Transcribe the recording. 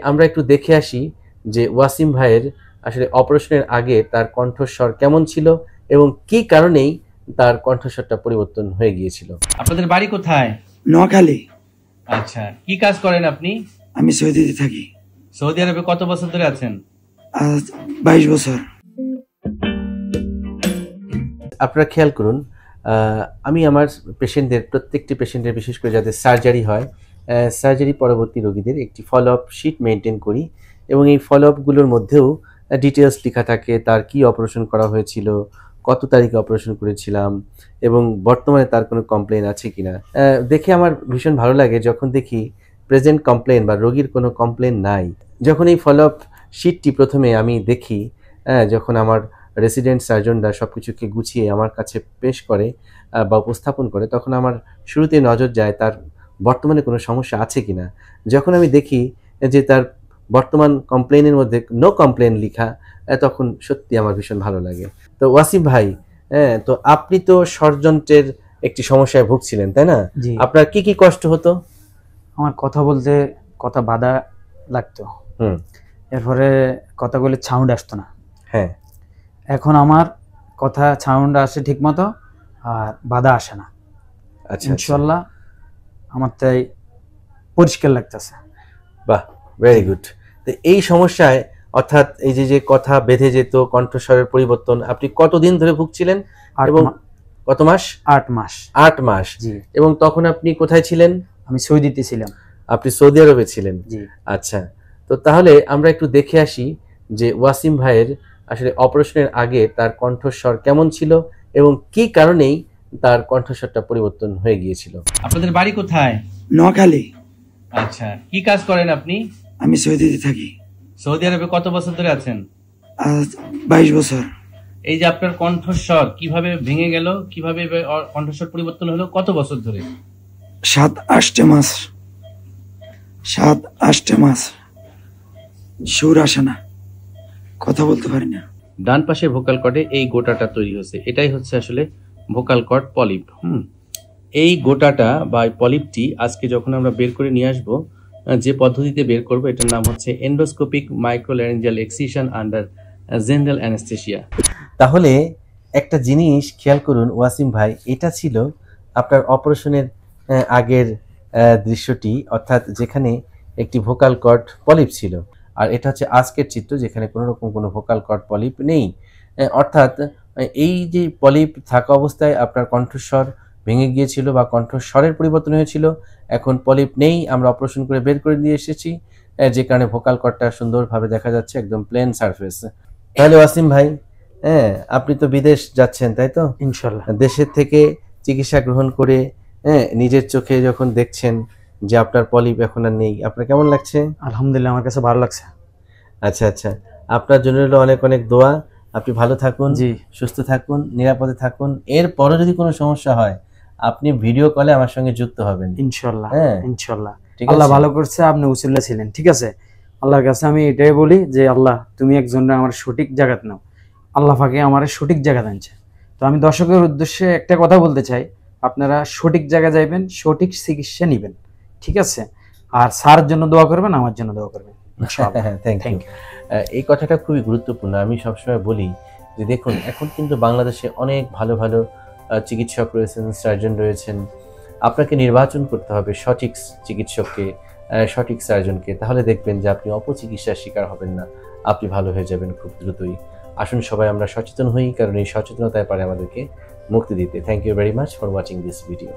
আমরা একটু দেখে আসি যে ওয়াসিম ভাইয়ের আসলে অপারেশনের আগে তার কণ্ঠস্বর কেমন ছিল এবং কি কারণেই তার কণ্ঠস্বরটা পরিবর্তন হয়ে গিয়েছিল। আপনাদের বাড়ি কোথায়? নোয়াখালী। আচ্ছা, কি কাজ করেন আপনি? আমি সৌদিতে থাকি। সৌদি আরবে কত বছর ধরে আছেন? 22 বছর। আপনারা খেয়াল করুন, আমি আমার প্রত্যেকটি পেশেন্টের বিশেষ করে যাদের সার্জারি হয়, সার্জারি পরবর্তী রোগীদের একটি ফলো আপ শিট মেনটেন করি এবং এই ফলো আপগুলোর মধ্যেও ডিটেলস লেখা থাকে, তার কি অপারেশন করা হয়েছিল, কত তারিখে অপারেশন করেছিলাম এবং বর্তমানে তার কোনো কমপ্লেন আছে কিনা। দেখে আমার ভীষণ ভালো লাগে যখন দেখি প্রেজেন্ট কমপ্লেন বা রোগীর কোনো কমপ্লেন নাই। যখন এই ফলো আপ শিটটি প্রথমে আমি দেখি, যখন আমার রেসিডেন্ট সার্জনরা সব কিছুকে গুছিয়ে আমার কাছে পেশ করে বা উপস্থাপন করে, তখন আমার শুরুতে নজর যায় তার বর্তমানে কোনো সমস্যা আছে কিনা। যখন আমি দেখি যে তার বর্তমান কমপ্লেনের মধ্যে নো কমপ্লেন লেখা, তখন সত্যি আমার ভীষণ ভালো লাগে। তো ওয়াসিম ভাই, তো আপনি তো ষড়যন্ত্রের একটি সমস্যায় ভুগছিলেন, তাই না? আপনার কি কি কষ্ট হতো? আমার কথা বলতে কথা বাধা লাগতো, এরপরে কথাগুলি সাউন্ড আসতো না। হ্যাঁ, এখন আমার কথা সাউন্ড আসে ঠিক মতো আর বাধা আসে না। আচ্ছা, ইনশাআল্লাহ আমার তাই পরিষ্কার লাগতেছে। বাহ, ভেরি গুড। তো এই সমস্যায়, অর্থাৎ এই যে কথা বেঁধে যেত, কণ্ঠস্বরের পরিবর্তন, আপনি কতদিন ধরে ভুগছিলেন এবং কত মাস? 8 মাস। 8 মাস। জি। এবং তখন আপনি কোথায় ছিলেন? আমি সৌদিতে ছিলাম। আপনি সৌদি আরবে ছিলেন? জি। আচ্ছা, তো তাহলে আমরা একটু দেখে আসি যে ওয়াসিম ভাইয়ের আসলে অপারেশনের আগে তার কণ্ঠস্বর কেমন ছিল এবং কি কারণেই তার কণ্ঠস্বরটা পরিবর্তন হয়ে গিয়েছিল। আপনাদের বাড়ি কোথায়? নোয়াখালী। আচ্ছা, কি কাজ করেন আপনি? আমি সৌদিতে থাকি। সৌদি আরবে কত বছর ধরে আছেন? 22 বছর। এই যে আপনার কণ্ঠস্বর কিভাবে ভেঙে গেল, কিভাবে কণ্ঠস্বর পরিবর্তন হলো, কত বছর ধরে? 7-8 মাস। 7-8 মাস সুর আসে না, কথা বলতে পারি না। ডান পাশে ভোকাল কর্ডে এই গোটাটা তৈরি হয়েছে, এটাই হচ্ছে আসলে ভোকাল কর্ড পলিপ। এই গোটাটা বা পলিপটি আজকে যখন আমরা বের করে নিয়ে আসবো, যে পদ্ধতিতে বের করব, এটার নাম হচ্ছে endoscopic microlaryngeal excision under general anaesthesia. তাহলে একটা জিনিস খেয়াল করুন ওয়াসিম ভাই, এটা ছিল আপনার অপারেশনের আগের দৃশ্যটি, অর্থাৎ যেখানে একটি ভোকাল কর্ড পলিপ ছিল, আর এটা হচ্ছে আজকের চিত্র যেখানে কোনো রকম কোনো ভোকাল কর্ড পলিপ নেই। অর্থাৎ এই যে পলিপ থাকা অবস্থায় আপনার কণ্ঠস্বর ভেঙে গিয়েছিল বা কণ্ঠস্বরের পরিবর্তন হয়েছিল, এখন পলিপ নেই, আমরা অপারেশন করে বের করে দিয়ে এসেছি, যে কারণে ভোকাল কর্ডটা সুন্দরভাবে দেখা যাচ্ছে, একদম প্লেন সারফেস। তাহলে ওয়াসিম ভাই, আপনি তো বিদেশ যাচ্ছেন, তাই তো? ইনশাআল্লাহ। দেশের থেকে চিকিৎসা গ্রহণ করে নিজের চোখে যখন দেখছেন যে আপনার পলিপ এখন আর নেই, আপনার কেমন লাগছে? আলহামদুলিল্লাহ, আমার কাছে ভালো লাগছে। আচ্ছা আচ্ছা, আপনার জন্য হলো অনেক অনেক দোয়া। আপনি ভালো থাকুন, জি, সুস্থ থাকুন, নিরাপদে থাকুন। এরপরও যদি কোনো সমস্যা হয়, আপনি ভিডিও কলে আমার সঙ্গে যুক্ত হবেন ইনশাআল্লাহ। হ্যাঁ, ইনশাআল্লাহ। ঠিক আল্লাহ আছে? ভালো করছে, আপনি উসিলা ছিলেন, ঠিক আছে। আল্লাহর কাছে আমি এটাই বলি যে আল্লাহ, তুমি একজনের আমার সঠিক জায়গাত নাও। আল্লাহ পাকে আমার সঠিক জায়গাতে আনছে। তো আমি দর্শকের উদ্দেশ্যে একটা কথা বলতে চাই, আপনারা সঠিক জায়গায় যাইবেন, সঠিক চিকিৎসা নেবেন, ঠিক আছে। আর স্যারের জন্য দোয়া করবেন, আমার জন্য দোয়া করবেন। Thank you. এই কথাটা খুবই গুরুত্বপূর্ণ। আমি সবসময় বলি যে দেখুন, এখন কিন্তু বাংলাদেশে অনেক ভালো ভালো চিকিৎসক রয়েছেন, সার্জন রয়েছেন। আপনাকে নির্বাচন করতে হবে সঠিক চিকিৎসককে, সঠিক সার্জনকে, তাহলে দেখবেন যে আপনি অপচিকিৎসার শিকার হবেন না, আপনি ভালো হয়ে যাবেন খুব দ্রুতই। আসুন সবাই আমরা সচেতন হই, কারণ এই সচেতনতায় পারে আমাদেরকে মুক্তি দিতে। Thank you very much for watching this video.